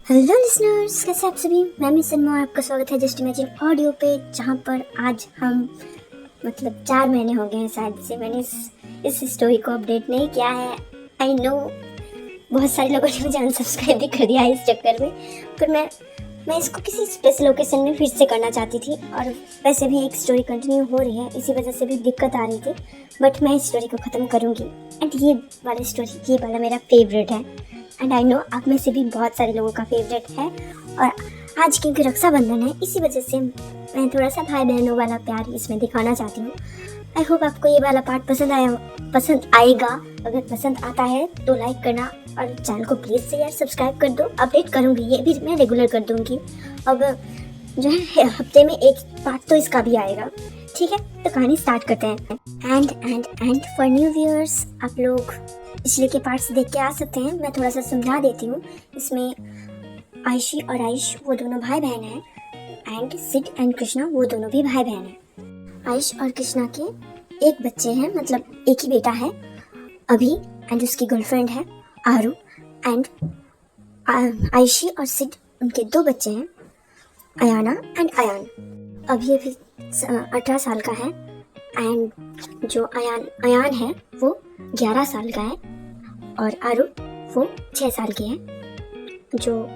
Hello listeners, कैसे आप सभी। मैं मिस सनमा, आपका स्वागत है जस्ट इमेजिन ऑडियो पे, जहाँ पर आज हम 4 महीने हो गए हैं शायद से मैंने इस स्टोरी को अपडेट नहीं किया है। आई नो बहुत सारे लोगों ने मुझे अनसब्सक्राइब भी कर दिया है इस चक्कर में, पर मैं इसको किसी स्पेशल ओकेजन में फिर से करना चाहती थी। और वैसे भी एक स्टोरी कंटिन्यू हो रही है, इसी वजह से भी दिक्कत आ रही थी, बट मैं इस स्टोरी को ख़त्म करूँगी। एंड ये वाला मेरा फेवरेट है, एंड आई नो आप में से भी बहुत सारे लोगों का फेवरेट है। और आज क्योंकि रक्षाबंधन है, इसी वजह से मैं थोड़ा सा भाई बहनों वाला प्यार इसमें दिखाना चाहती हूँ। आई होप आपको ये वाला पार्ट पसंद आएगा। अगर पसंद आता है तो लाइक करना और चैनल को प्लीज़ से यार सब्सक्राइब कर दो। अपडेट करूँगी, ये भी मैं रेगुलर कर दूँगी। अब जो है हफ्ते में एक पार्ट तो इसका भी आएगा, ठीक है। तो कहानी स्टार्ट करते हैं। एंड फॉर न्यू व्यूअर्स, आप लोग पिछले के पार्ट्स देख के आ सकते हैं। मैं थोड़ा सा समझा देती हूँ। इसमें आयशी और आयुष वो दोनों भाई बहन हैं, एंड सिड एंड कृष्णा वो दोनों भी भाई बहन हैं। आयुष और कृष्णा के एक बच्चे हैं, मतलब एक ही बेटा है अभी, एंड उसकी गर्लफ्रेंड है आरू। एंड आयशी और सिड उनके 2 बच्चे हैं, अयाना एंड अयान। अभी अभी 18 साल का है, एंड जो अयान है वो 11 साल का है, और आरू वो 6 साल की है। जो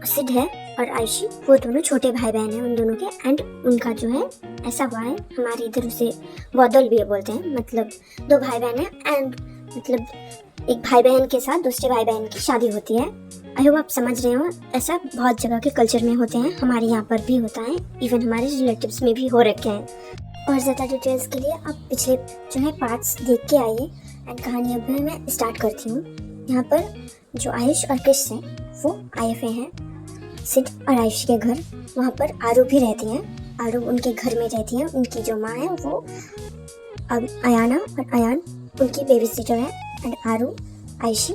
सिड है और आयशी वो दोनों छोटे भाई बहन हैं उन दोनों के। एंड उनका जो है ऐसा हुआ है, हमारे इधर उसे बौदल भी बोलते हैं, मतलब 2 भाई बहन हैं, एंड मतलब एक भाई बहन के साथ दूसरे भाई बहन की शादी होती है। आई होप आप समझ रहे हो, ऐसा बहुत जगह के कल्चर में होते हैं, हमारे यहाँ पर भी होता है, इवन हमारे रिलेटिव्स में भी हो रखे हैं। और ज़्यादा डिटेल्स के लिए आप पिछले जो है पार्ट्स देख के आइए। एंड कहानी अभी मैं स्टार्ट करती हूँ। यहाँ पर जो आयुष और कृष हैं वो IFA हैं। सिड और आयुष के घर, वहाँ पर आरू भी रहती हैं। आरू उनके घर में रहती हैं। उनकी जो माँ है वो अब अयाना और अयान उनकी बेबी सिटर है। And Aaru, Aayshi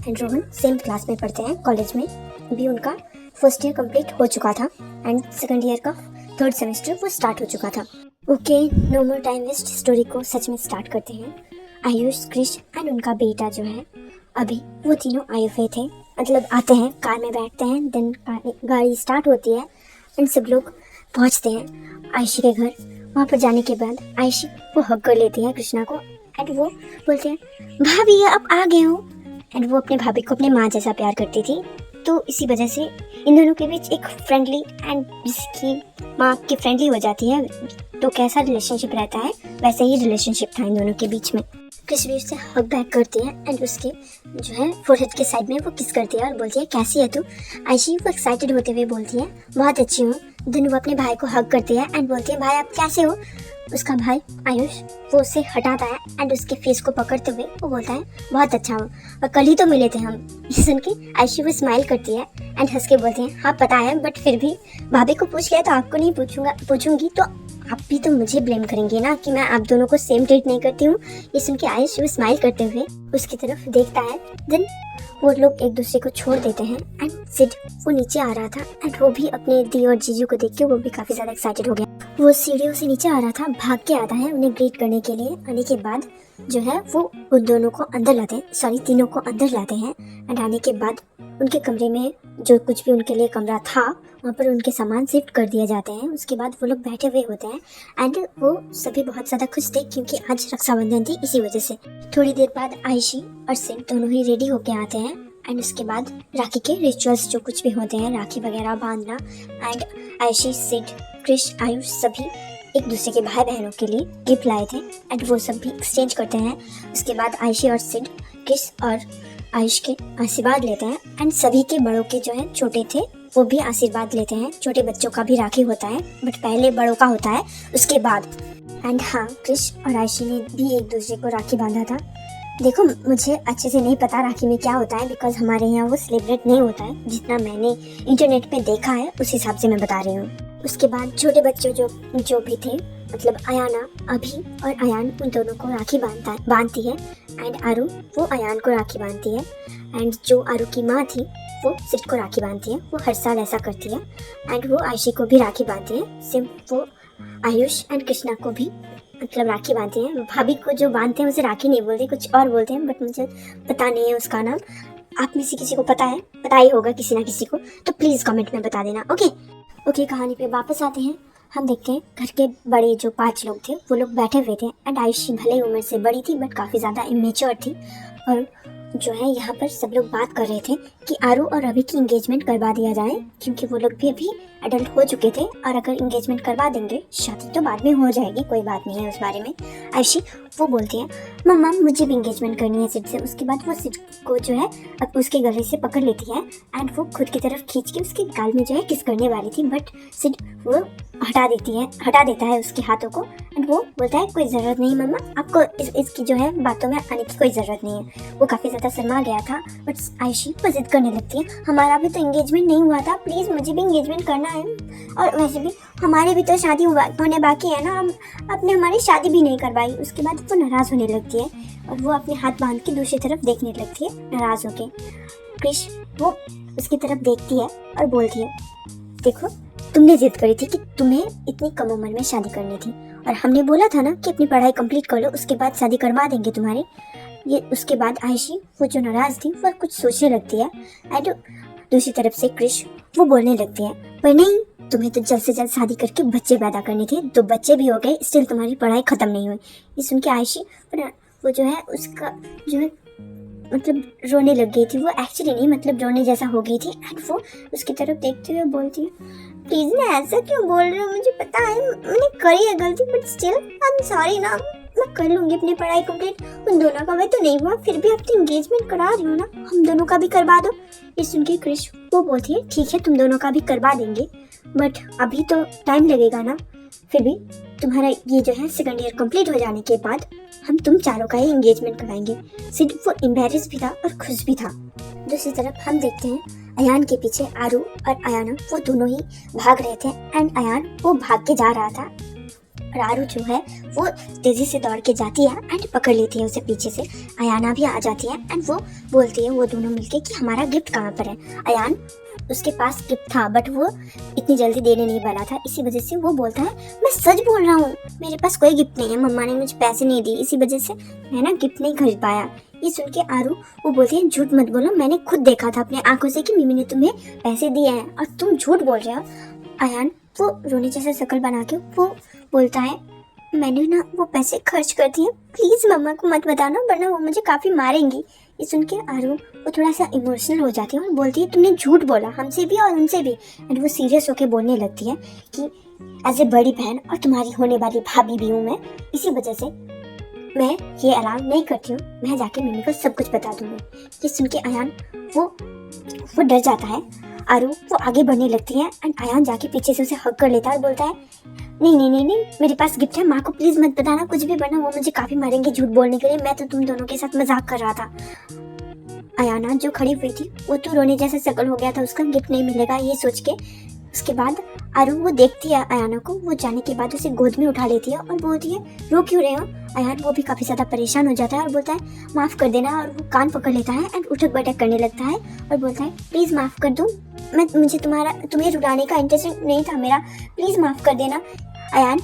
and Rohan same class में पढ़ते हैं कॉलेज में। अभी उनका फर्स्ट ईयर कंप्लीट हो चुका था, एंड सेकंड ईयर का 3rd सेमेस्टर वो स्टार्ट हो चुका था। Okay, no more time waste, story को सच में स्टार्ट करते हैं। आयुष, कृष एंड उनका बेटा जो है अभी, वो तीनों IFA थे। मतलब आते हैं, कार में बैठते हैं, देन गाड़ी स्टार्ट होती है, एंड सब लोग पहुंचते हैं आयशी के घर। वहाँ पर जाने के बाद आयशी वो हग कर लेती है कृष्णा को, एंड वो बोलते हैं भाभी आप आ गए हो। एंड वो अपने भाभी को अपने माँ जैसा प्यार करती थी, तो इसी वजह से इन दोनों के बीच एक फ्रेंडली, एंड जिसकी माँ आपकी फ्रेंडली हो जाती है तो कैसा रिलेशनशिप रहता है, वैसे ही रिलेशनशिप था इन दोनों के बीच में। कृष भी उससे हग बैक करती है, एंड उसके जो है फोरहेड के साइड में वो किस करती है और बोलती है कैसी है तू। आयशी वो एक्साइटेड होते हुए बोलती है बहुत अच्छी हूँ। देन वो अपने भाई को हग करती है एंड बोलती है भाई आप कैसे हो। उसका भाई आयुष वो उसे हटाता है, एंड उसके फेस को पकड़ते हुए वो बोलता है बहुत अच्छा हूँ, और कल ही तो मिले थे हम। ये सुन के आयशी वो स्माइल करती है एंड हंस के बोलती है हाँ पता है, बट फिर भी भाभी को पूछ लिया तो आपको नहीं पूछूंगी तो आप भी तो मुझे ब्लेम करेंगे ना कि मैं आप दोनों को सेम ट्रीट नहीं करती हूँ। ये सुन के आयुष वो स्माइल करते हुए उसकी तरफ देखता है। देन वो लोग एक दूसरे को छोड़ देते हैं, एंड सिड वो नीचे आ रहा था, एंड वो भी अपने दी और जीजू को देख के वो भी काफी ज्यादा एक्साइटेड हो गया। वो सीढ़ियों से नीचे आ रहा था, भाग के आता है उन्हें ग्रीट करने के लिए। आने के बाद जो है वो उन दोनों को अंदर लाते हैं, सॉरी तीनों को अंदर लाते हैं। एंड आने के बाद उनके कमरे में जो कुछ भी उनके लिए कमरा था वहाँ पर उनके सामान शिफ्ट कर दिए जाते हैं। उसके बाद वो लोग बैठे हुए होते हैं, एंड वो सभी बहुत ज़्यादा खुश थे क्योंकि आज रक्षाबंधन थी, इसी वजह से। थोड़ी देर बाद आयशी और सिड दोनों ही रेडी होके आते हैं, एंड उसके बाद राखी के रिचुअल्स जो कुछ भी होते हैं, राखी वगैरह बांधना, एंड आयशी, सिड, कृष, आयुष सभी एक दूसरे के भाई बहनों के लिए गिफ्ट लाए थे, एंड वो सब भी एक्सचेंज करते हैं। उसके बाद आयशी और सिड कृष और आयुष के आशीर्वाद लेते हैं, एंड सभी के बड़ों के जो है छोटे थे वो भी आशीर्वाद लेते हैं। छोटे बच्चों का भी राखी होता है, बट पहले बड़ों का होता है उसके बाद। एंड हाँ, कृष और आयशी ने भी एक दूसरे को राखी बांधा था। देखो मुझे अच्छे से नहीं पता राखी में क्या होता है, बिकॉज हमारे यहाँ वो सेलिब्रेट नहीं होता है। जितना मैंने इंटरनेट पे देखा है उस हिसाब से मैं बता रही हूँ। उसके बाद छोटे बच्चे जो भी थे, मतलब अयाना, अभी और अयान उन दोनों को राखी बांधती है, एंड आरू वो अयान को राखी बांधती है। एंड जो आरू की माँ थी वो सिड को राखी बांधती है, वो हर साल ऐसा करती है। एंड वो आयशी को भी राखी बांधती है, सिम वो आयुष एंड कृष्णा को भी मतलब राखी बांधती हैं। भाभी को जो बांधते हैं उसे राखी नहीं बोलते, कुछ और बोलते हैं, बट मुझे पता नहीं है उसका नाम। आप में से किसी को पता है, पता ही होगा किसी ना किसी को, तो प्लीज़ कमेंट में बता देना। ओके, कहानी पे वापस आते हैं। हम देखते हैं घर के बड़े जो 5 लोग थे वो लोग बैठे हुए थे एंड आयुषी भले ही उम्र से बड़ी थी बट काफ़ी ज़्यादा इमेच्योर थी। और जो है यहाँ पर सब लोग बात कर रहे थे कि आरू और अभी की इंगेजमेंट करवा दिया जाए, क्योंकि वो लोग भी अभी एडल्ट हो चुके थे और अगर इंगेजमेंट करवा देंगे शादी तो बाद में हो जाएगी, कोई बात नहीं है उस बारे में। आयुषी वो बोलती है मम्मा मुझे भी इंगेजमेंट करनी है सिड से। उसके बाद वो सिड को जो है अब उसके गले से पकड़ लेती है एंड वो खुद की तरफ खींच के उसके गाल में जो है किस करने वाली थी, बट सिड वो हटा देता है उसके हाथों को एंड वो बोलता है कोई ज़रूरत नहीं मम्मा, आपको इसकी जो है बातों में आने की कोई ज़रूरत नहीं है। वो काफ़ी ज़्यादा शर्मा गया था बट आयुषी वो जिद करने लगती है हमारा भी तो इंगेजमेंट नहीं हुआ था, प्लीज़ मुझे भी इंगेजमेंट करना है, और वैसे भी हमारी भी तो शादी होने बाकी है ना, हम अपने हमारी शादी भी नहीं करवाई। उसके बाद वो नाराज़ होने लगती है और वो अपने हाथ बांध के दूसरी तरफ देखने लगती है नाराज़ होके। क्रिश वो उसकी तरफ देखती है और बोलती है देखो तुमने जिद करी थी कि तुम्हें इतनी कम उम्र में शादी करनी थी और हमने बोला था ना कि अपनी पढ़ाई कंप्लीट कर लो उसके बाद शादी करवा देंगे तुम्हारी। ये उसके बाद आयुषी वो जो नाराज़ थी वो कुछ सोचने लगती है एंड दूसरी तरफ से क्रिश वो बोलने लगती है पर नहीं, तुम्हें तो जल्द से जल्द शादी करके बच्चे पैदा करने थे, 2 बच्चे भी हो गए, स्टिल तुम्हारी पढ़ाई ख़त्म नहीं हुई। ये सुन के आयुषी वो जो है उसका जो है मतलब रोने लग गई थी। वो एक्चुअली नहीं मतलब रोने जैसा हो गई थी एंड वो उसकी तरफ देखते हुए बोलती है प्लीज़ ना ऐसा क्यों बोल रहे हो, मुझे पता है मैंने करी है गलती but still I am sorry ना, मैं कर लूँगी अपनी पढ़ाई कंप्लीट। उन दोनों का भी तो नहीं हुआ, फिर भी आप तो इंगेजमेंट करा रही हो ना, हम दोनों का भी करवा दो। ये सुन के क्रिश वो बोलती है ठीक है तुम दोनों का भी करवा देंगे बट अभी तो टाइम लगेगा ना, फिर भी तुम्हारा ये जो है 2nd ईयर कंप्लीट हो जाने के बाद हम तुम चारों का ही इंगेजमेंट कराएंगे। सिड वो एम्बैरेस भी था और खुश भी था। दूसरी तरफ हम देखते हैं अयान के पीछे आरू और अयाना वो दोनों ही भाग रहे थे एंड अयान वो भाग के जा रहा था और आरू जो है वो तेज़ी से दौड़ के जाती है एंड पकड़ लेती है उसे पीछे से। अयाना भी आ जाती है एंड वो बोलती है वो दोनों मिलके कि हमारा गिफ्ट कहाँ पर है। अयान उसके पास गिफ्ट था बट वो इतनी जल्दी देने नहीं वाला था, इसी वजह से वो बोलता है मैं सच बोल रहा हूँ मेरे पास कोई गिफ्ट नहीं है, मम्मा ने मुझे पैसे नहीं दिए इसी वजह से मैं ना गिफ्ट नहीं खरीद पाया। ये सुन के आरू वो बोलती है झूठ मत बोलो, मैंने खुद देखा था अपने आंखों से कि मिमी ने तुम्हें पैसे दिए हैं और तुम झूठ बोल रहे हो। अयान वो रोने जैसा शक्ल बना के वो बोलता है मैंने ना वो पैसे खर्च कर दिए, प्लीज़ मम्मा को मत बताना वरना वो मुझे काफ़ी मारेंगी। ये सुन के आरू वो थोड़ा सा इमोशनल हो जाती है और बोलती है तुमने झूठ बोला हमसे भी और उनसे भी। एंड वो सीरियस होकर बोलने लगती है कि एज ए बड़ी बहन और तुम्हारी होने वाली भाभी भी हूँ मैं, इसी वजह से मैं ये अलाउ नहीं करती हूँ, मैं जाके मम्मी को सब कुछ बता दूँगी। ये सुन के अयान वो डर जाता है। आरू वो आगे बढ़ने लगती है एंड अयान जाके पीछे से उसे हग कर लेता है और बोलता है नहीं मेरे पास गिफ्ट है, माँ को प्लीज़ मत बताना कुछ भी, वरना वो मुझे काफ़ी मारेंगे झूठ बोलने के लिए, मैं तो तुम दोनों के साथ मजाक कर रहा था। अयाना जो खड़ी हुई थी वो तो रोने जैसा शक्ल हो गया था उसका, गिफ्ट नहीं मिलेगा ये सोच के। उसके बाद आरू वो देखती है अयाना को, वो जाने के बाद उसे गोद में उठा लेती है और बोलती है रो क्यों रहे हो। अयान वो भी काफ़ी ज़्यादा परेशान हो जाता है और बोलता है माफ़ कर देना, और वो कान पकड़ लेता है एंड उठक बैठक करने लगता है और बोलता है प्लीज़ माफ़ कर दो, मुझे तुम्हें रुलाने का इंटेंशन नहीं था मेरा, प्लीज़ माफ़ कर देना। अयान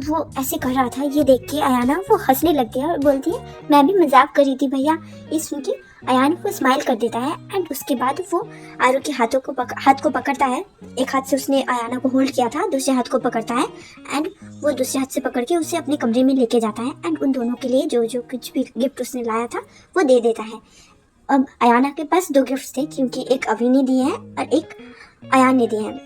वो ऐसे कर रहा था, ये देख के अयाना वो हंसने लगती है और बोलती है मैं भी मजाक कर रही थी भैया। ये सुन के अयान वो स्माइल कर देता है एंड उसके बाद वो आरू के हाथ को पकड़ता है। एक हाथ से उसने अयाना को होल्ड किया था, दूसरे हाथ को पकड़ता है एंड वो दूसरे हाथ से पकड़ के उसे अपने कमरे में लेके जाता है एंड उन दोनों के लिए जो कुछ भी गिफ्ट उसने लाया था वो दे देता है। अब अयाना के पास 2 गिफ्ट थे क्योंकि एक अभी ने दिए हैं और एक अयान ने दिए हैं।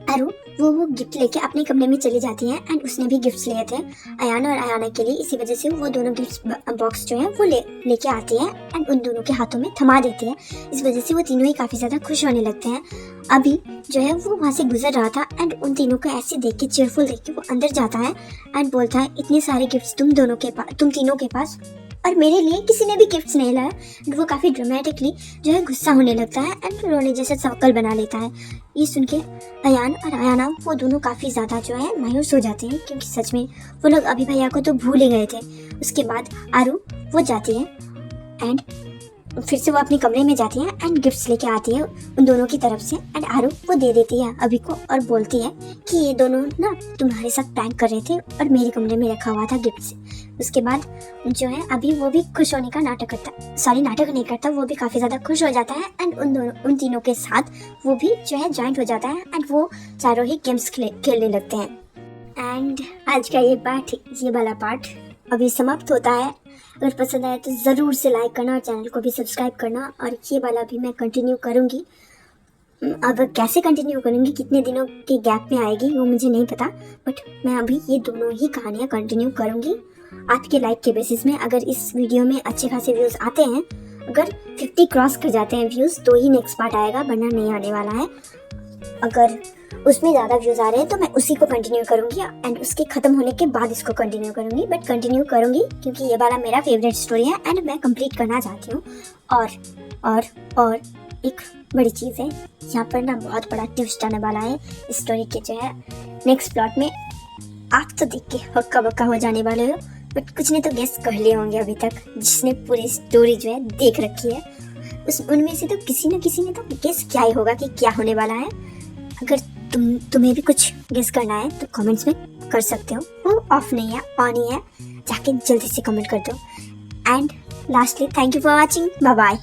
आरू वो गिफ्ट लेके अपने कमरे में चली जाती है एंड उसने भी गिफ्ट्स लिए थे अयाना और अयाना के लिए, इसी वजह से वो दोनों गिफ्ट बॉक्स जो है वो लेके आती है एंड उन दोनों के हाथों में थमा देती है। इस वजह से वो तीनों ही काफ़ी ज़्यादा खुश होने लगते हैं। अभी जो है वो वहाँ से गुजर रहा था एंड उन तीनों को ऐसे देख के चेयरफुल देख के वो अंदर जाता है एंड बोलता है इतने सारे गिफ्ट्स तुम तीनों के पास और मेरे लिए किसी ने भी गिफ्ट्स नहीं लाया। वो काफ़ी ड्रामेटिकली जो है गुस्सा होने लगता है एंड रोने जैसा शक्ल बना लेता है। ये सुन के अयान और अयाना वो दोनों काफ़ी ज़्यादा जो है मायूस हो जाते हैं क्योंकि सच में वो लोग अभी भैया को तो भूल ही गए थे। उसके बाद आरू वो जाती है एंड फिर से वो अपने कमरे में जाती है एंड गिफ्ट्स लेके आती है उन दोनों की तरफ से एंड आरू वो दे देती है अभी को और बोलती है कि ये दोनों ना तुम्हारे साथ प्रैंक कर रहे थे और मेरे कमरे में रखा हुआ था गिफ्ट्स। उसके बाद जो है अभी वो भी खुश होने का नाटक करता है, सॉरी नाटक नहीं करता, वो भी काफ़ी ज़्यादा खुश हो जाता है एंड उन तीनों के साथ वो भी जो है ज्वाइंट हो जाता है एंड वो चारों ही गेम्स खेलने लगते हैं। एंड आज का ये वाला पार्ट अभी समाप्त होता है। अगर पसंद आया तो ज़रूर से लाइक करना और चैनल को भी सब्सक्राइब करना, और ये वाला भी मैं कंटिन्यू करूँगी। अब कैसे कंटिन्यू करूँगी, कितने दिनों के गैप में आएगी वो मुझे नहीं पता, बट मैं अभी ये दोनों ही कहानियाँ कंटिन्यू करूँगी आपके लाइक के बेसिस में। अगर इस वीडियो में अच्छे खासे व्यूज़ आते हैं, अगर 50 क्रॉस कर जाते हैं व्यूज़ तो ही नेक्स्ट पार्ट आएगा, वरना नहीं आने वाला है। अगर उसमें ज़्यादा व्यूज़ आ रहे हैं तो मैं उसी को कंटिन्यू करूँगी एंड उसके ख़त्म होने के बाद इसको कंटिन्यू करूँगी, बट कंटिन्यू करूँगी क्योंकि ये वाला मेरा फेवरेट स्टोरी है एंड मैं कंप्लीट करना चाहती हूँ। और एक बड़ी चीज़ है, यहाँ पर ना बहुत बड़ा ट्विस्ट आने वाला है इस स्टोरी के जो है नेक्स्ट प्लॉट में। आप तो देख के हक्का बक्का हो जाने वाले हो, बट कुछ ने तो गेस कर लिए होंगे अभी तक, जिसने पूरी स्टोरी जो है देख रखी है उनमें से तो किसी न किसी ने तो गेस किया ही होगा कि क्या होने वाला है। अगर तुम्हें भी कुछ गेस करना है तो कमेंट्स में कर सकते हो, वो ऑफ नहीं है, ऑन ही है, जाके जल्दी से कमेंट कर दो। And lastly thank you for watching, bye bye.